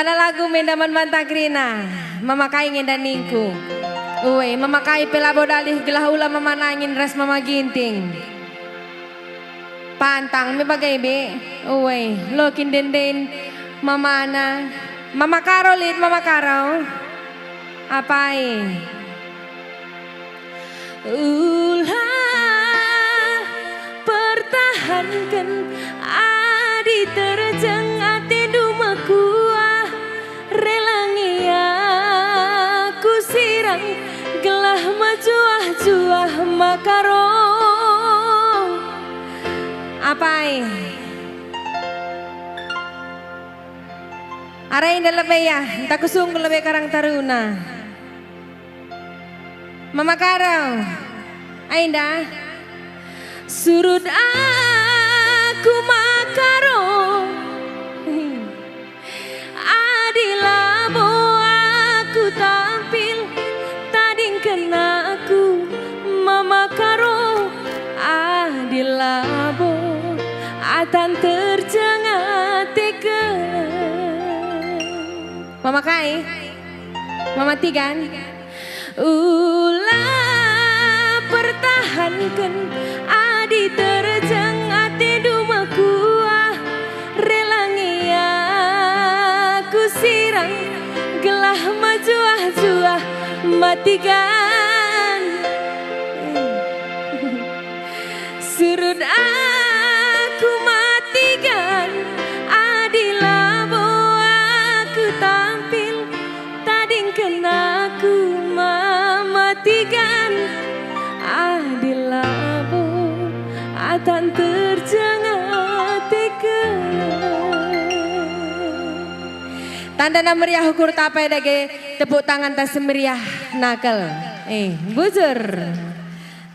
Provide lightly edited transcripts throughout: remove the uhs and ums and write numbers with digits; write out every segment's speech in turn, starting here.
Ada lagu mendaman bantakrina, memakai ngendaningku. Uwe, memakai pelabo dalih gelah ula memanangin res mama ginting. Pantang me bagai be, uwe, lokin denden mamana, mama karolit mama karo. Apai? Ulah pertahankan adi terjang ati dumaku. Relangi aku sirang gelah majuah-juah makaro. Apai? Arain dalam ya, tak kusung lebih karang taruna. Mama karo, ainda surut aku makaro. Tampil tading kena aku mama karo adilabo atan terjangat teke mama kai mama tigan ulah pertahankan adi terjang ati dumaku relangi aku sirang gelah majuah-juah matikan surut aku matikan adilabo aku tampil tading kena aku matikan adilabo atan terjangat teken. Tanda meriah ukur tapai dage tepuk tangan tas meriah nakal. Bujur.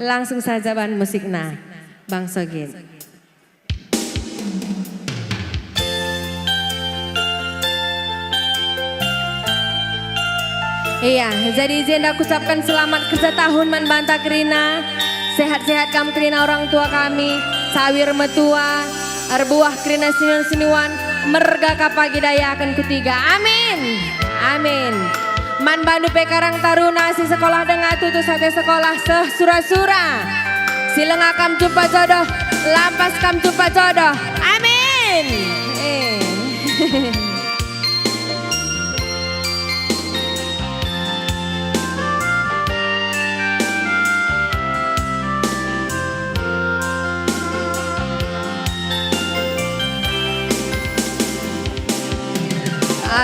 Langsung saja ban musikna Bang Sogin. Iya, jadi izin aku ucapkan selamat kerja tahun man bantakrina. Sehat-sehat kamu krina orang tua kami, sawir metua, arbuah krina siniwan merga kapagi daya akan ketiga. Amin. Amin. Man bandu pekarang taruna si sekolah dengar tutu sate sekolah seh sura-sura. Sileng akam jumpa jodoh, lampas kam jumpa jodoh. Amin.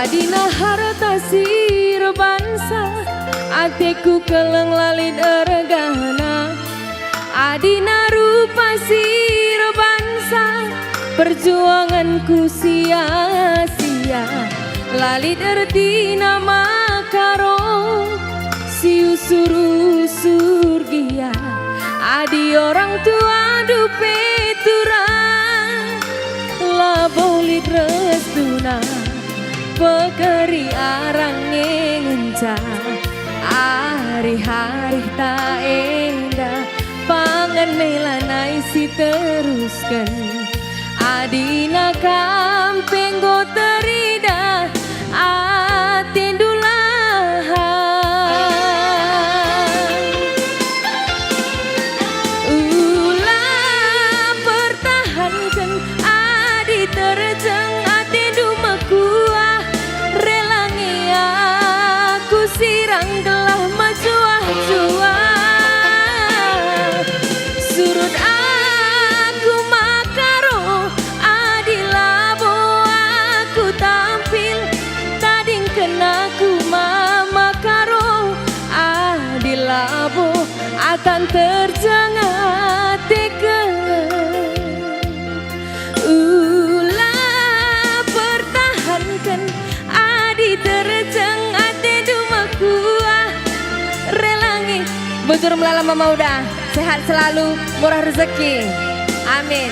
Adina harta sir bangsa atiku keleng lalit ergana. Adina rupa sir bangsa perjuanganku sia-sia. Lalit ertina makaro si usur-usur gia. Adi orang tua dupe turang la bolit restuna. Pekeri arang ngenca hari-hari tak indah pangan melanai si teruskan adina kampeng go terida atendulahan ulah pertahankan adi terjang sirang gelah majuah-juah surut aku makaro adilabo aku tampil tading kenaku mama karo adilabo akan terjangat teken ulah pertahankan adi terjang relangi bujur melalam mama udah sehat selalu murah rezeki amin.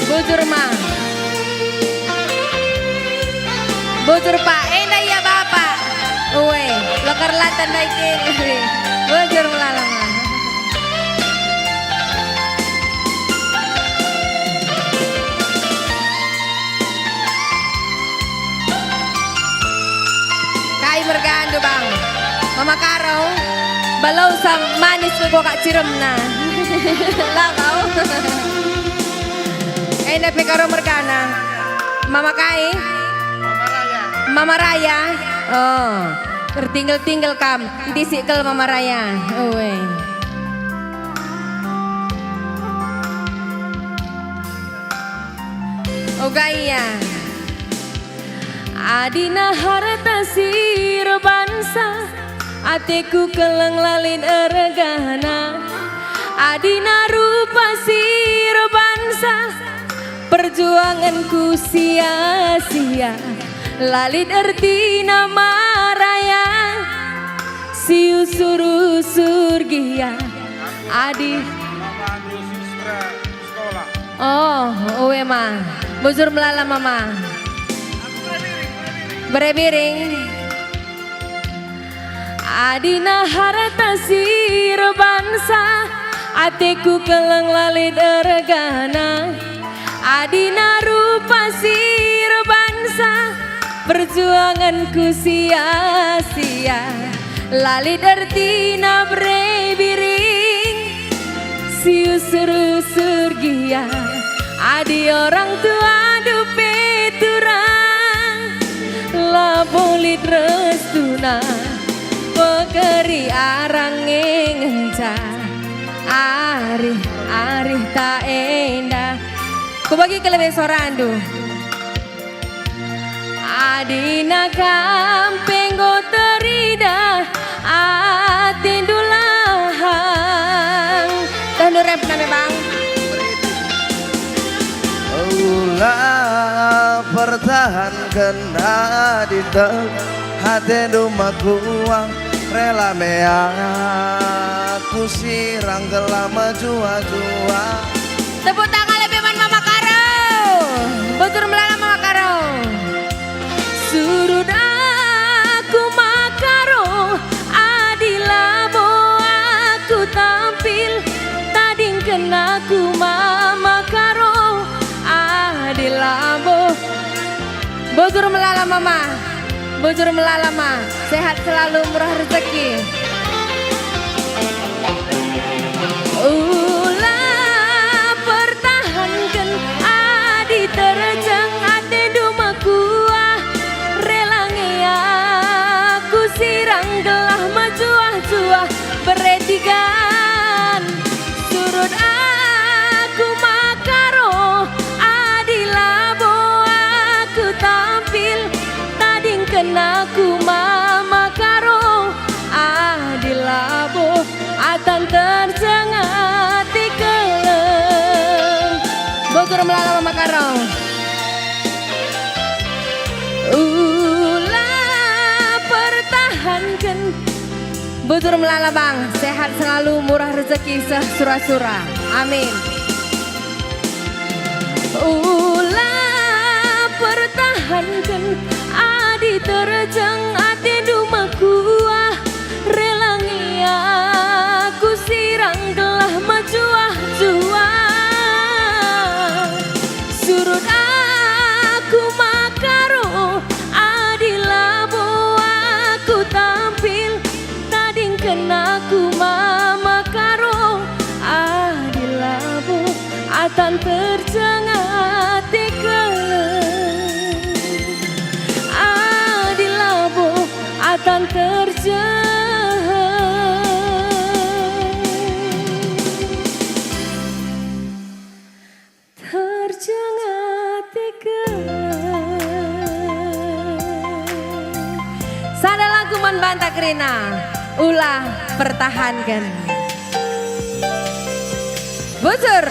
Bujur ma bujur pak endah ya bapak uwe lokar latan naikin bujur melalam Mama Karo, balau sam manis ke gua kak ciremna. Lah kau. Enak Karo merkana. Mama Kai. Mama Raya. Oh, tertinggal-tinggal kam. Disikkel Mama Raya. Oh, oh gaya. Adina harta sir bansa, atiku keleng lalin eregana. Adina rupa sir bansa, perjuanganku sia-sia. Lalit erti nama raya, siu suruh surgia. Adi. Oh, mah. Bujur melala mama. Berebiring. Adina harta sir bansa, atiku keleng lalit eregana. Adina rupa sir bansa, perjuanganku sia-sia. Lalit ertina berebiring, siu seru surgia. Adi orang tua dupe turang, labolit restuna, pekeri arang ngenca. Arih tak endah. Ku bagi kelebih sorandu. Adina kampeng go terida, atindulahang. Tanu rap name bang. Ulah pertahankan adidang hati dumaku rela mea aku sirang gelama jua-jua. Tepuk tangan lebih man Mama Karo. Betul melala Mama Karo. Surut aku Makaro, adilabo aku tampil, tading kenaku Mama Karo, adilabo. Bojur melala mama, bojur melala ma, sehat selalu murah rezeki. Ulah pertahankan adi terjang ate dumakuah, relangi aku sirang gelah majuah-juah beretikan. Surut aku Makaro, adilabo aku tampil, tading kenaku Mama Karo, adilabo atan terjangat di keleng. Bogor melala Mama Karo. Ulah pertahankan, bujur melala bang, sehat selalu murah rezeki sesura-sura. Amin. Ulah pertahankan adi terjang ati dumakuah, relangi aku sirang gelah majuah-juah. Surut aku Makaro, adilabo aku tampil, tading kenaku Mama Karo, adilabo atan terjangat di keleng. Adilabo atan terjangat di keleng. Sada lagu man banta Krina, ulah pertahankan. Bujur.